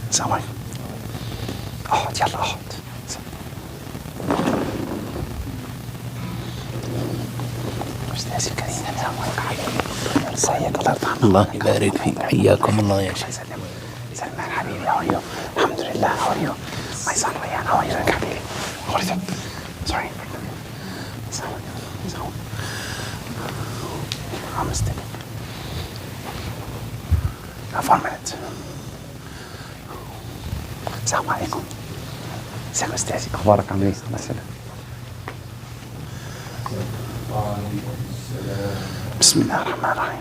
السلام عليكم. اقعد يلا اقعد. أستاذي الكريم السلام عليكم حبيبي. ازيك؟ الله يرحمك. الله يبارك فيك. حياكم الله يا شيخ. سلمان حبيبي. how are you? الحمد لله. how are you? my son Ryan how are you حبيبي? how are you? sorry. I'm still. For a minute. السلام عليكم. ازيك أستاذي؟ أخبارك عامل إيه؟ الله يسلمك. بسم الله الرحمن الرحيم.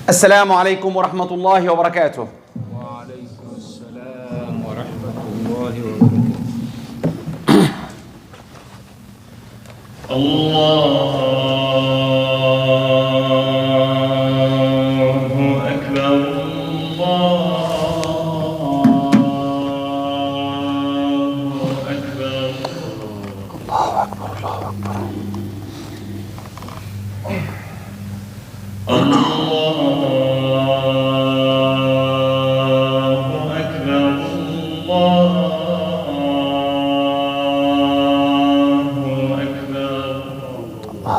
السلام عليكم ورحمة الله وبركاته. وعليكم السلام ورحمة الله وبركاته. الله أكبر. الله أكبر. الله أكبر. الله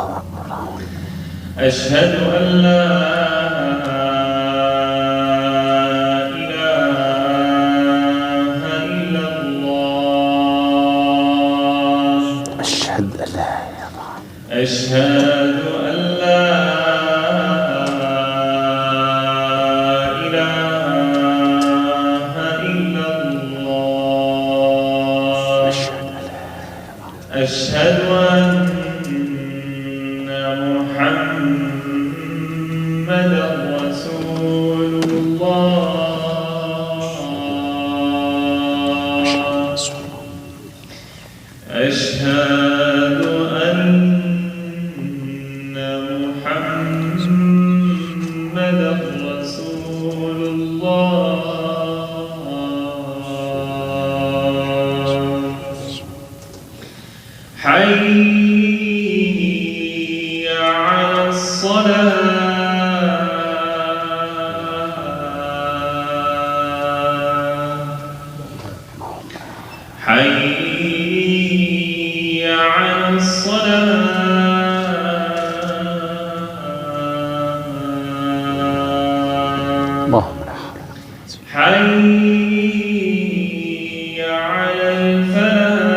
أكبر. أشهد أن لا إله إلا الله. أشهد أن لا إله إلا الله. أشهد أن لا إله إلا الله. أشهد أن محمدًا رسول الله. أشهد أن محمدًا رسول الله. حي على الصلاة. حي على الصلاة. اللهم لا حول. حي على الفلاح.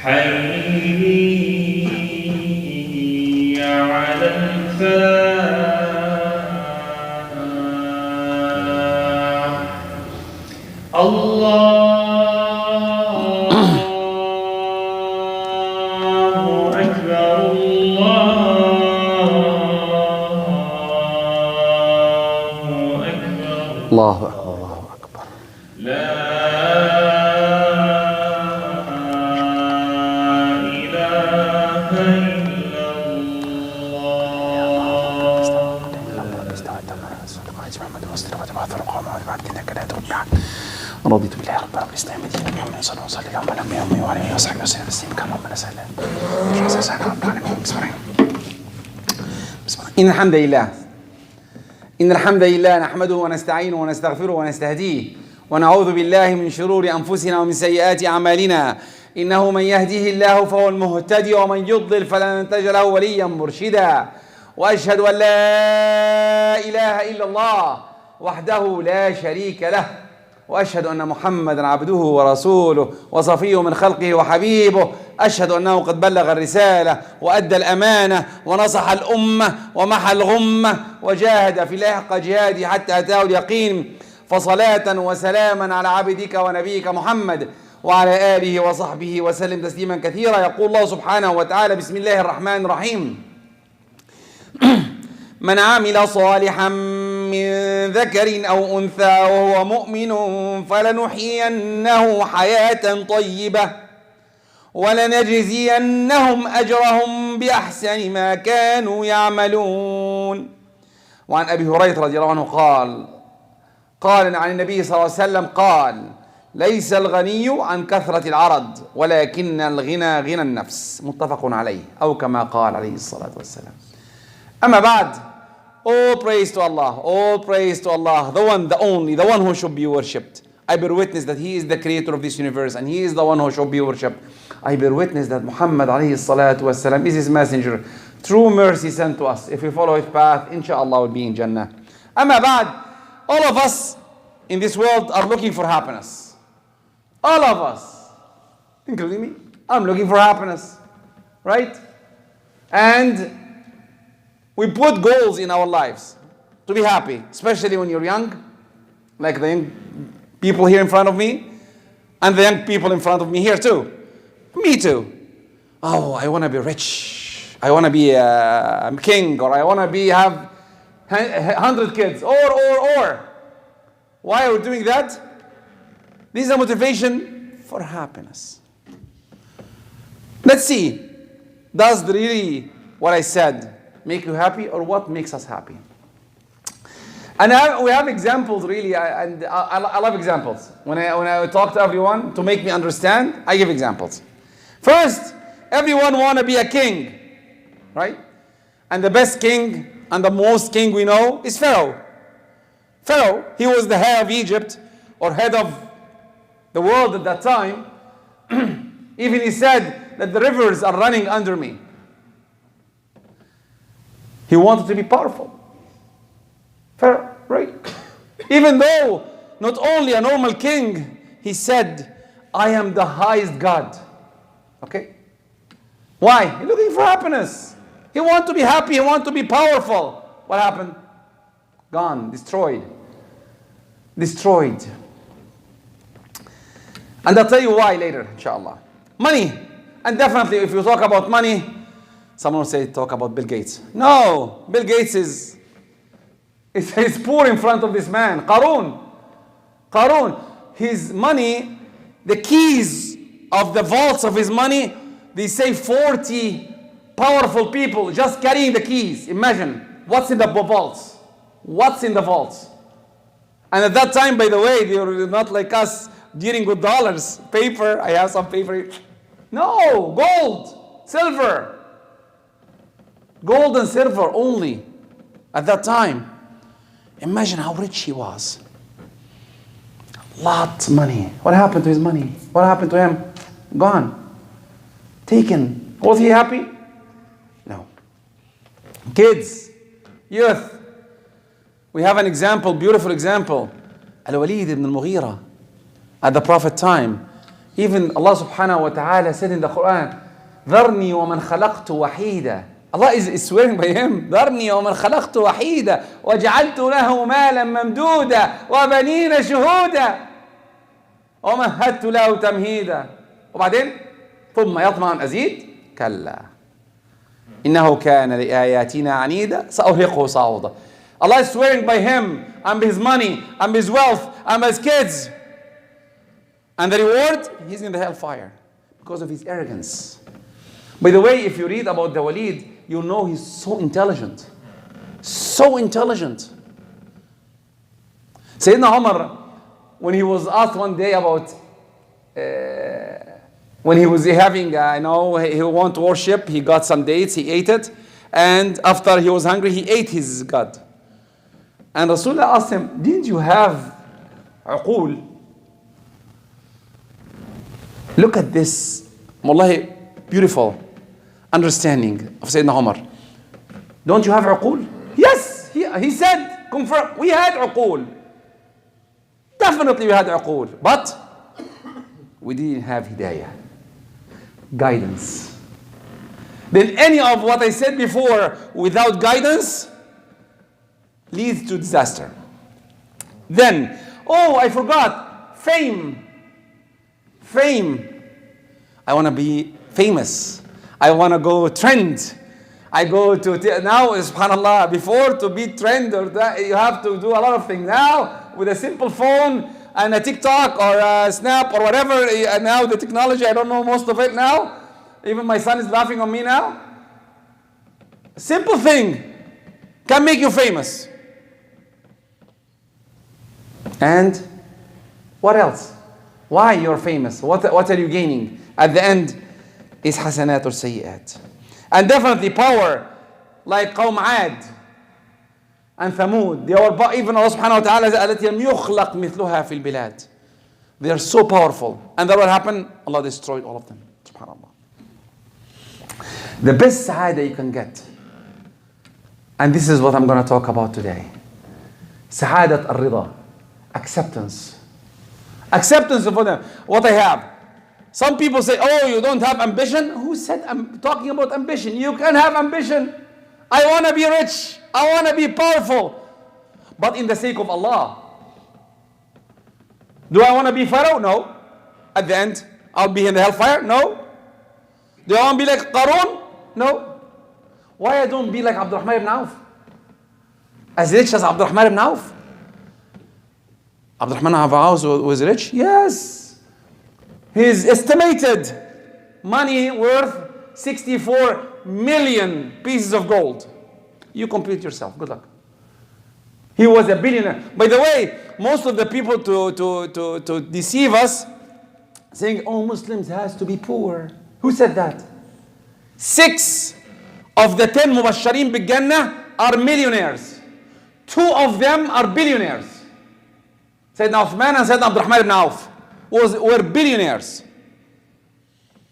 حي على الفلاح. الله أكبر. الله أكبر. الله أكبر. الله أكبر. لا إله إلا الله. رضيت بالله رب الإسلام دينا محمد صلى الله عليه وسلم على أمي وعلى آله وصحبه وسلم تسليما كما ربنا سهلا. إن الحمد لله نحمده ونستعينه ونستغفره ونستهديه ونعوذ بالله من شرور أنفسنا ومن سيئات أعمالنا. إنه من يهده الله فهو المهتدي ومن يضلل فلن تجد له وليا مرشدا. وأشهد أن لا إله إلا الله وحده لا شريك له. وأشهد أن محمدا عبده ورسوله وصفيه من خلقه وحبيبه. أشهد أنه قد بلغ الرسالة وأدى الأمانة ونصح الأمة ومحى الغمة وجاهد في الله حق جهاده حتى أتاه اليقين. فصلاة وسلاما على عبدك ونبيك محمد وعلى آله وصحبه وسلم تسليما كثيرا. يقول الله سبحانه وتعالى: بسم الله الرحمن الرحيم: من عمل صالحا من ذكر أو أنثى وهو مؤمن فلنحيينه حياة طيبة وَلَنَجْزِيَنَّهُمْ أَجْرَهُمْ بِأَحْسَنِ مَا كَانُوا يَعْمَلُونَ. وعن أبي هريرة رضي الله عنه قال عن النبي صلى الله عليه وسلم قال: ليس الغني عن كثرة العرض ولكن الغنى غنى النفس. متفق عليه، أو كما قال عليه الصلاة والسلام. أما بعد, all praise to Allah, all praise to Allah, the one, the only, the one who should be worshipped. I bear witness that He is the creator of this universe and He is the one who should be worshipped. I bear witness that Muhammad alayhi salatu wasalam is His messenger, true mercy sent to us. If we follow His path, inshallah we'll be in Jannah. Amma ba'd, all of us in this world are looking for happiness. All of us, including me. I'm looking for happiness, right? And we put goals in our lives to be happy, especially when you're young, like the young people here in front of me, and the young people in front of me here too. Me too. Oh, I want to be rich. I want to be a king, or I want to have 100 kids, or. Why are we doing that? This is a motivation for happiness. Let's see, does really what I said make you happy, or what makes us happy? And we have examples really, and I love examples. When I talk to everyone to make me understand, I give examples. First, everyone want to be a king, right? And the best king and the most king we know is Pharaoh. Pharaoh, he was the head of Egypt, or head of the world at that time. Even he said that the rivers are running under me. He wanted to be powerful. Pharaoh, right? Even though not only a normal king, he said, I am the highest God. Okay? Why? He's looking for happiness. He wants to be happy, he wants to be powerful. What happened? Gone, destroyed. Destroyed. And I'll tell you why later, inshallah. Money. And definitely if you talk about money, someone will say, talk about Bill Gates. No, Bill Gates is poor in front of this man. Qarun, his money, the keys of the vaults of his money, they say 40 powerful people just carrying the keys. Imagine, what's in the vaults? What's in the vaults? And at that time, by the way, they were not like us dealing with dollars, paper. I have some paper. No, gold, silver. Gold and silver only at that time. Imagine how rich he was. Lots of money. What happened to his money? What happened to him? Gone. Taken. Was he happy? No. Kids, youth. We have an example, beautiful example. Al-Walid ibn al-Mughira. At the Prophet time. Even Allah subhanahu wa ta'ala said in the Quran, ذَرْنِي وَمَنْ خَلَقْتُ وَحِيدًا. Allah is swearing by him. ذَرْنِي وَمَنْ خَلَقْتُ وَحِيدًا وَجَعَلْتُ لَهُ مَالًا مَمْدُودًا وَبَنِينَ شُهُودًا وَمَهَّدْتُ لَهُ تَمْهِيدًا. وبعدين ثم يطمع أن أزيد كلا إنه كان لآياتنا عنيدا سأرهقه صعودا. Allah is swearing by him and by his money and by his wealth and by his kids. And the reward, he's in the hellfire because of his arrogance. By the way, if you read about the Walid, you know he's so intelligent. So intelligent. Sayyidina Umar, when he was asked one day about when he was having, he wanted to worship, he got some dates, he ate it, and after he was hungry, he ate his God. And Rasulullah asked him, didn't you have uqul? Look at this, wallahi, beautiful understanding of Sayyidina Umar. Don't you have uqul? Yes, he said, confirm, we had uqul. Definitely we had uqul, but we didn't have hidayah, guidance. Then any of what I said before without guidance leads to disaster. Then, oh, I forgot, fame. I want to be famous. I want to go trend. I go to, now, subhanAllah, before to be trend or that, you have to do a lot of things. Now, with a simple phone, and a TikTok or a Snap or whatever. Now the technology, I don't know most of it now. Even my son is laughing on me now. A simple thing can make you famous. And what else? Why you're famous? What are you gaining? At the end is hasanat or sayyi'at. And definitely power, like Qawm Ad and Thamud. They are, even Allah subhanahu wa ta'ala says, التي لم يخلق مثلها في البلاد. They are so powerful. And then what happened? Allah destroyed all of them. Subhanallah. The best sa'ada you can get. And this is what I'm going to talk about today. Sa'adat al-rida. Acceptance. Acceptance of what I have. Some people say, oh, you don't have ambition. Who said I'm talking about ambition? You can have ambition. I want to be rich. I want to be powerful. But in the sake of Allah. Do I want to be Pharaoh? No. At the end, I'll be in the hellfire? No. Do I want to be like Qarun? No. Why I don't be like Abdurrahman ibn Auf? As rich as Abdurrahman ibn Auf? Abdurrahman ibn Auf was rich? Yes. His estimated money worth 64 million pieces of gold. You compute yourself. Good luck. He was a billionaire. By the way, most of the people to deceive us, saying, oh, Muslims has to be poor. Who said that? 6 of the 10 Mubashareen bil Jannah are millionaires. 2 of them are billionaires. Sayyidina Uthman and Sayyidina Abdurrahman ibn Auf were billionaires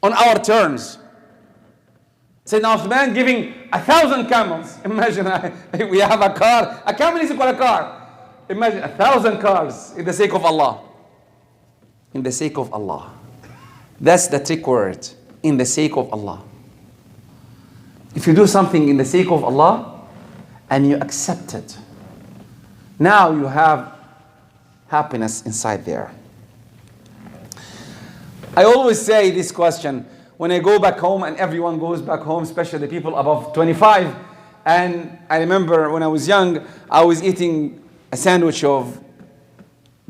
on our terms. Sayyidina Uthman giving 1,000 camels. Imagine we have a car. A camel is equal to a car. Imagine 1,000 cars in the sake of Allah. In the sake of Allah. That's the trick word. In the sake of Allah. If you do something in the sake of Allah and you accept it, now you have happiness inside there. I always say this question when I go back home, and everyone goes back home, especially the people above 25. And I remember when I was young, I was eating a sandwich of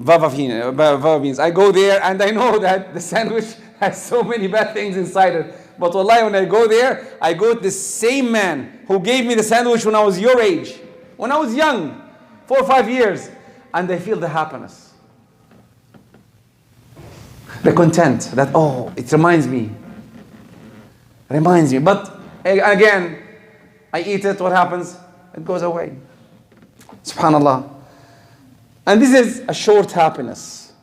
fava beans. I go there and I know that the sandwich has so many bad things inside it. But wallahi, when I go there, I go to the same man who gave me the sandwich when I was your age, when I was young, 4 or 5 years, and I feel the happiness, the content that, oh, it reminds me. But again, I eat it, what happens? It goes away. Subhanallah. And this is a short happiness.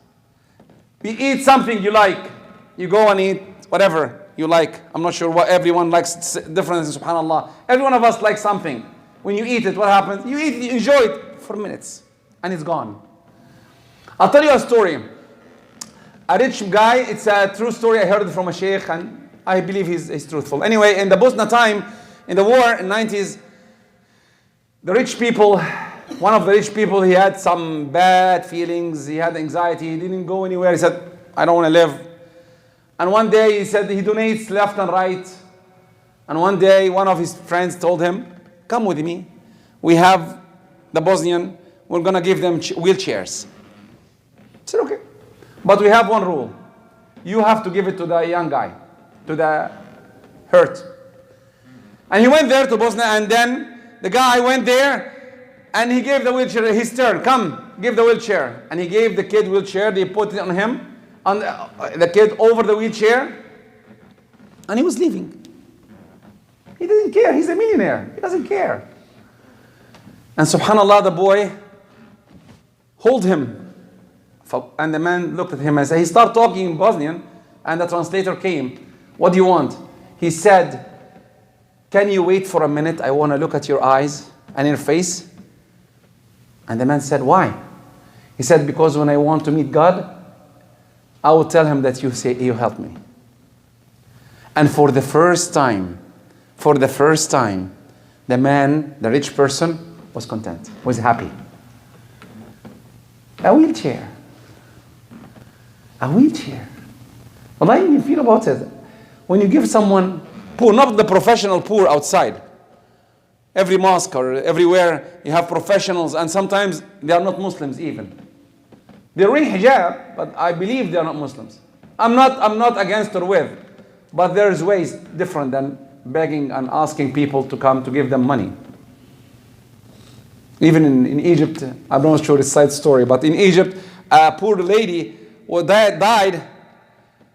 You eat something you like, you go and eat whatever you like. I'm not sure what everyone likes, different, subhanallah. Every one of us likes something. When you eat it, what happens? You eat it, you enjoy it for minutes, and it's gone. I'll tell you a story. A rich guy, it's a true story, I heard it from a sheikh, and I believe he's truthful. Anyway, in the Bosnia time, in the war in the 90s, the rich people, one of the rich people, he had some bad feelings, he had anxiety, he didn't go anywhere, he said, I don't want to live. And one day he said he donates left and right. And one day one of his friends told him, come with me. We have the Bosnian, we're going to give them wheelchairs. He said, okay. But we have one rule. You have to give it to the young guy, to the hurt. And he went there to Bosnia, and then the guy went there and he gave the wheelchair, his turn, come, give the wheelchair. And he gave the kid wheelchair, they put it on him, on the kid over the wheelchair, and he was leaving. He didn't care, he's a millionaire, he doesn't care. And subhanallah, the boy hold him. And the man looked at him and said, he started talking in Bosnian, and the translator came. What do you want? He said, can you wait for a minute? I want to look at your eyes and your face. And the man said, why? He said, because when I want to meet God, I will tell him that you helped me. And for the first time, the man, the rich person, was content, was happy. A wheelchair. A wheelchair. What do you feel about it? When you give someone poor, not the professional poor outside. Every mosque or everywhere you have professionals, and sometimes they are not Muslims even. They're wearing hijab, but I believe they're not Muslims. I'm not against or with, but there's ways different than begging and asking people to come to give them money. Even in Egypt, I'm not sure it's a side story, but in Egypt, a poor lady who died.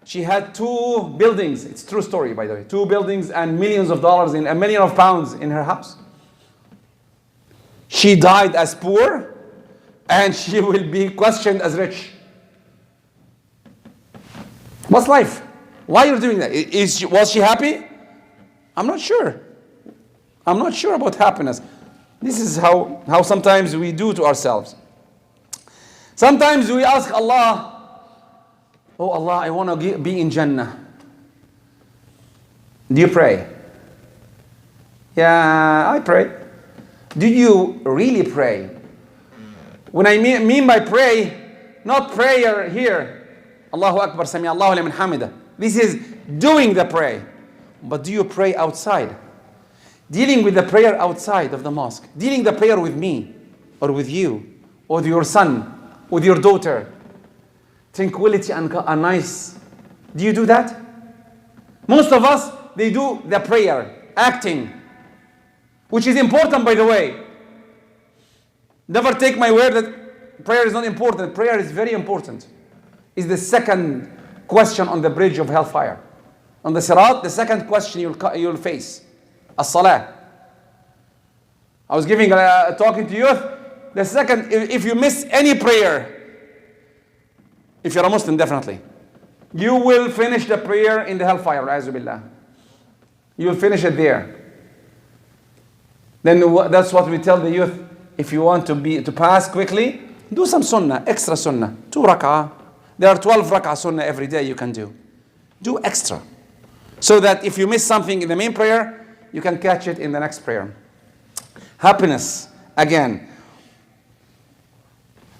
She had 2 buildings. It's a true story, by the way. 2 buildings and millions of dollars, in a million of pounds in her house. She died as poor, and she will be questioned as rich. What's life? Why are you doing that? Was she happy? I'm not sure. I'm not sure about happiness. This is how sometimes we do to ourselves. Sometimes we ask Allah, oh Allah, I want to be in Jannah. Do you pray? Yeah, I pray. Do you really pray? When I mean by pray, not prayer here. Allahu Akbar, Sami Allahu liman hamida. This is doing the pray. But do you pray outside? Dealing with the prayer outside of the mosque. Dealing the prayer with me, or with you, or with your son, with your daughter. Tranquility and nice. Do you do that? Most of us, they do the prayer, acting, which is important, by the way. Never take my word that prayer is not important. Prayer is very important. It's the second question on the bridge of hellfire. On the Sirat, the second question you'll face. As-salah. I was talking to youth. The second, if you miss any prayer, if you're a Muslim, definitely, you will finish the prayer in the hellfire. Billah. You will finish it there. Then that's what we tell the youth. If you want to pass quickly, do some sunnah, extra sunnah. 2 rak'ah. There are 12 rak'ah sunnah every day you can do. Do extra. So that if you miss something in the main prayer, you can catch it in the next prayer. Happiness, again.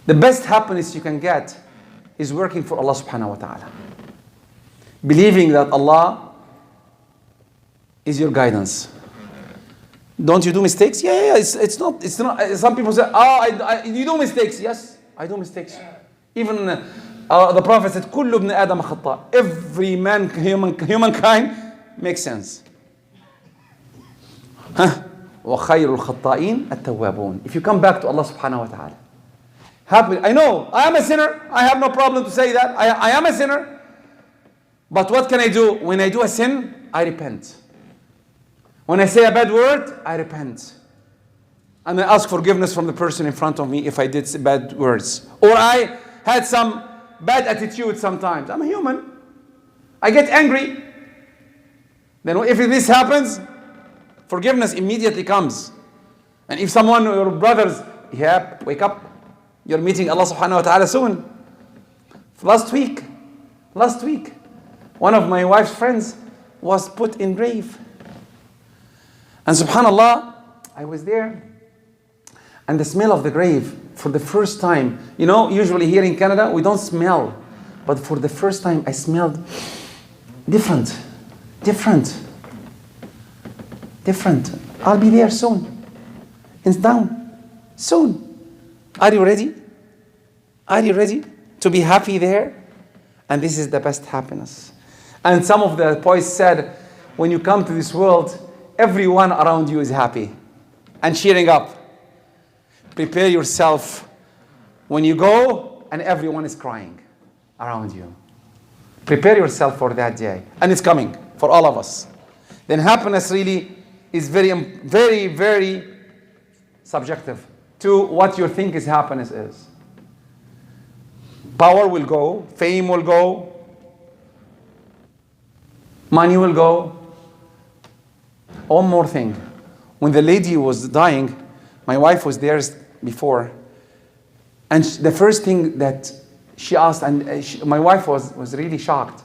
The best happiness you can get is working for Allah subhanahu wa ta'ala. Believing that Allah is your guidance. Don't you do mistakes? Yeah. It's not. Some people say, you do mistakes. Yes, I do mistakes. Even the Prophet said, كل ابن آدم خطاء. Every man, humankind makes sense. وخير الخطائين التوابون. If you come back to Allah subhanahu wa ta'ala, happy. I know, I am a sinner. I have no problem to say that. I am a sinner. But what can I do? When I do a sin, I repent. When I say a bad word, I repent. And I ask forgiveness from the person in front of me if I did bad words. Or I had some bad attitude sometimes. I'm a human. I get angry. Then if this happens, forgiveness immediately comes. And if someone, your brothers, wake up. You're meeting Allah subhanahu wa ta'ala soon. Last week, one of my wife's friends was put in grave. And subhanallah, I was there. And the smell of the grave, for the first time, usually here in Canada, we don't smell. But for the first time, I smelled different. I'll be there soon. It's down. Soon. Are you ready? Are you ready to be happy there? And this is the best happiness. And some of the poets said, when you come to this world, everyone around you is happy and cheering up. Prepare yourself when you go and everyone is crying around you. Prepare yourself for that day. And it's coming for all of us. Then happiness really is very, very, very subjective to what you think is happiness is. Power will go, fame will go, money will go. One more thing. When the lady was dying, my wife was there before, and the first thing that she asked, and my wife was really shocked.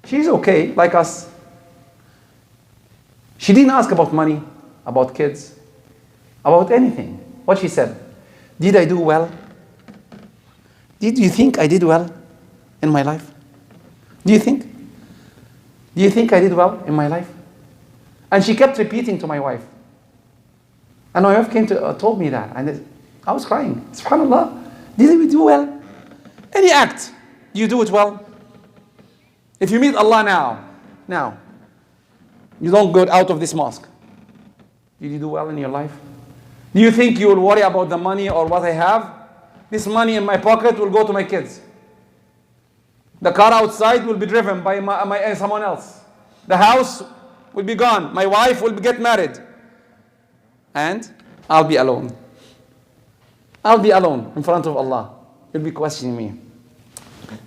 She's okay, like us. She didn't ask about money, about kids, about anything. What she said, did I do well? Did you think I did well in my life? Do you think? Do you think I did well in my life? And she kept repeating to my wife. And my wife came told me that. And I was crying. SubhanAllah. Did we do well? Any act, do you do it well? If you meet Allah now, you don't go out of this mosque. Did you do well in your life? Do you think you will worry about the money or what I have? This money in my pocket will go to my kids. The car outside will be driven by someone else. The house will be gone. My wife will get married. And I'll be alone. I'll be alone in front of Allah. You'll be questioning me.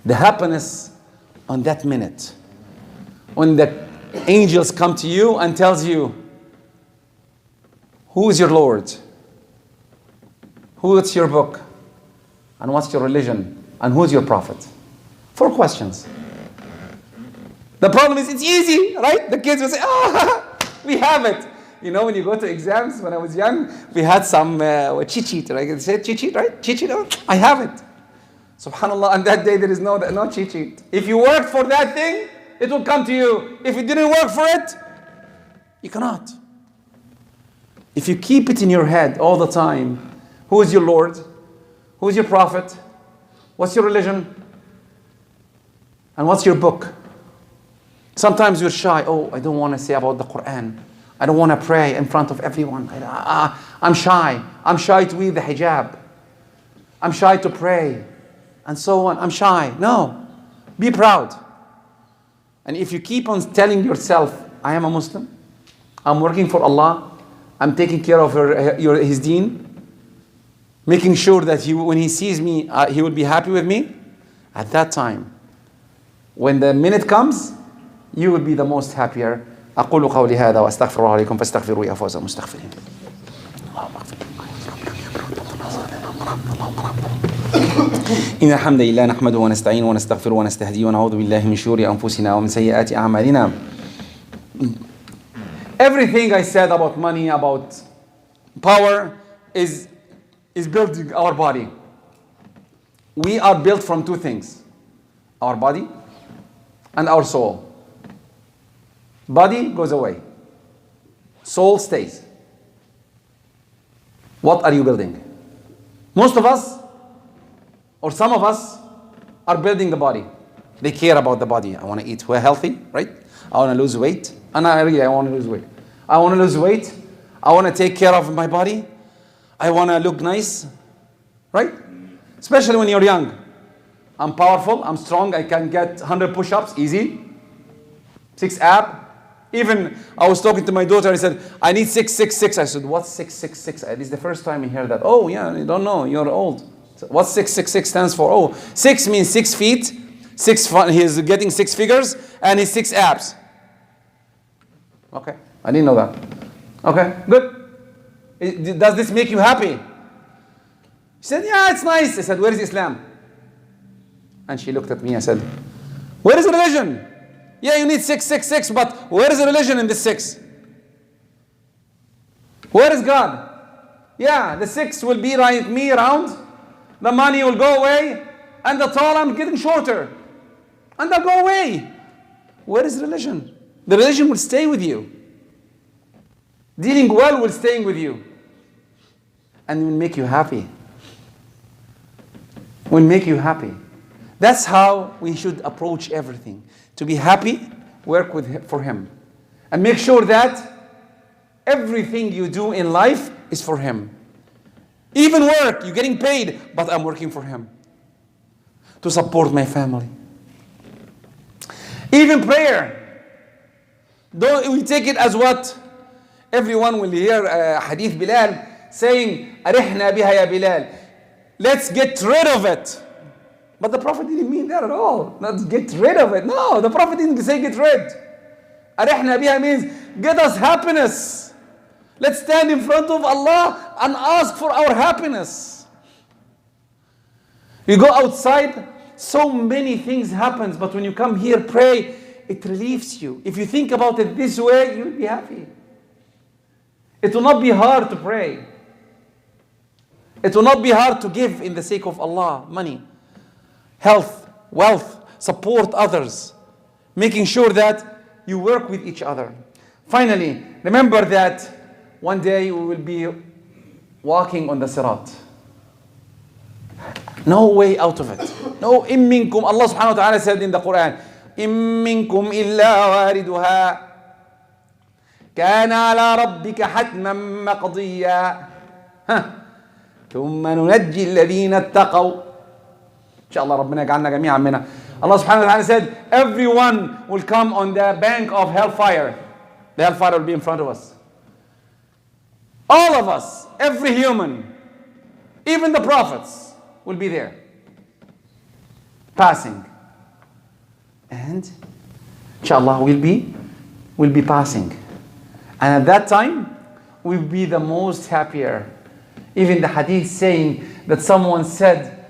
The happiness on that minute, when the angels come to you and tells you, who is your Lord? Who is your book? And what's your religion? And who's your prophet? 4 questions. The problem is it's easy, right? The kids will say, we have it. You know, when you go to exams, when I was young, we had some cheat sheet, right? They say cheat sheet, right? Cheat sheet, I have it. Subhanallah, on that day there is no cheat sheet. If you work for that thing, it will come to you. If you didn't work for it, you cannot. If you keep it in your head all the time, who is your Lord? Who is your prophet? What's your religion? And what's your book? Sometimes you're shy. Oh, I don't want to say about the Quran. I don't want to pray in front of everyone. I'm shy. I'm shy to wear the hijab. I'm shy to pray. And so on. I'm shy. No. Be proud. And if you keep on telling yourself, I am a Muslim, I'm working for Allah, I'm taking care of His deen, making sure that when He sees me, He will be happy with me, at that time, when the minute comes, you will be the most happier. أقول قولي هذا وأستغفر الله عليكم فاستغفروا يا فوز المستغفرين. إن الحمد لله نحمده ونستعينه ونستغفره ونستهديه ونعوذ بالله من شرور أنفسنا ومن سيئات أعمالنا. Everything I said about money, about power, is building our body. We are built from 2 things: our body and our soul. Body goes away. Soul stays. What are you building? Most of us, or some of us, are building the body. They care about the body. I want to eat healthy, right? I want to lose weight. And I want to lose weight. I want to lose weight. I want to take care of my body. I want to look nice, right? Especially when you're young. I'm powerful. I'm strong. I can get 100 push-ups easy. 6 abs. Even I was talking to my daughter, I said, I need 666. I said, what's 666? This is the first time you hear that. Oh, yeah, you don't know, you're old. So what 666 stands for? Oh, 6 means 6 feet, he's getting 6 figures, and he's 6 abs. Okay, I didn't know that. Okay, good. Does this make you happy? She said, yeah, it's nice. I said, where is Islam? And she looked at me, I said, where is religion? Yeah, you need 666, but where is the religion in the 6? Where is God? Yeah, the 6 will be like me around, the money will go away, and the tall I'm getting shorter, and they'll go away. Where is religion? The religion will stay with you. Dealing well will stay with you, and will make you happy. Will make you happy. That's how we should approach everything. To be happy, work for Him. And make sure that everything you do in life is for Him. Even work, you're getting paid, but I'm working for Him. To support my family. Even prayer. Don't we take it as what? Everyone will hear Hadith Bilal saying, أرحنا بها يا Bilal. Let's get rid of it. But the Prophet didn't mean that at all. Let's get rid of it. No, the Prophet didn't say get rid. Arihna biha means get us happiness. Let's stand in front of Allah and ask for our happiness. You go outside, so many things happen, but when you come here, pray, it relieves you. If you think about it this way, you'll be happy. It will not be hard to pray. It will not be hard to give in the sake of Allah, money. Health, wealth, support others, making sure that you work with each other. Finally, remember that one day we will be walking on the Sirat. No way out of it. No, إِن مِّنكُمْ. Allah subhanahu wa ta'ala said in the Quran, إِن مِّنكُمْ إِلَّا وَارِدُهَا كَانَ عَلَى رَبِّكَ حَتْمًا مَّقْضِيًّا ثُمَّ نُنَجِّي الَّذِينَ اتَّقَوْا. Inshallah, ربنا يجعلنا جميعا منها. Allah subhanahu wa ta'ala said, everyone will come on the bank of hellfire. The hellfire will be in front of us. All of us, every human, even the prophets, will be there, passing. And inshallah, we'll be passing. And at that time, we'll be the most happier. Even the hadith saying that someone said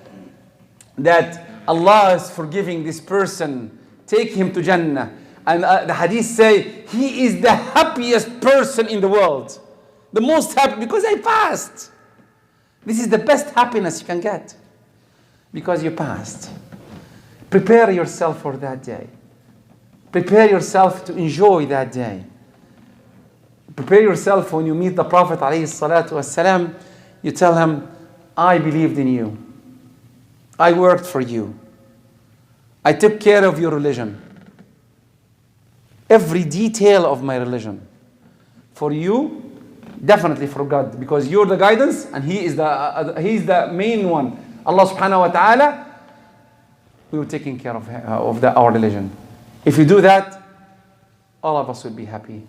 that Allah is forgiving this person, take him to Jannah. And the hadith say, he is the happiest person in the world. The most happy, because I passed. This is the best happiness you can get. Because you passed. Prepare yourself for that day. Prepare yourself to enjoy that day. Prepare yourself when you meet the Prophet ﷺ, you tell him, I believed in you. I worked for you. I took care of your religion. Every detail of my religion. For you, definitely for God, because you're the guidance and He is the main one. Allah subhanahu wa ta'ala, we were taking care of our religion. If you do that, all of us will be happy.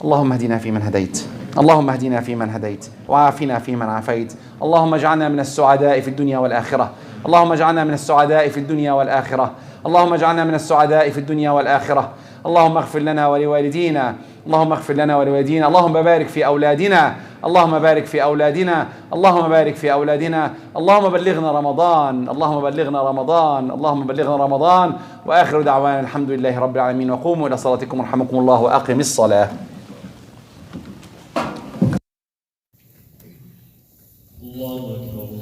اللهم اهدنا فيمن هديت اللهم اهدنا فيمن هديت وعافنا فيمن عافيت اللهم اجعلنا من السعداء في الدنيا والآخرة اللهم اجعلنا من السعداء في الدنيا والآخرة اللهم اجعلنا من السعداء في الدنيا والآخرة اللهم اغفر لنا ولوالدينا اللهم اغفر لنا ولوالدينا اللهم بارك في أولادنا اللهم بارك في أولادنا اللهم بارك في أولادنا اللهم بلغنا رمضان اللهم بلغنا رمضان اللهم بلغنا رمضان وآخر دعوانا الحمد لله رب العالمين وقوموا إلى صلاتكم رحمكم الله وأقم الصلاة. الله أكبر.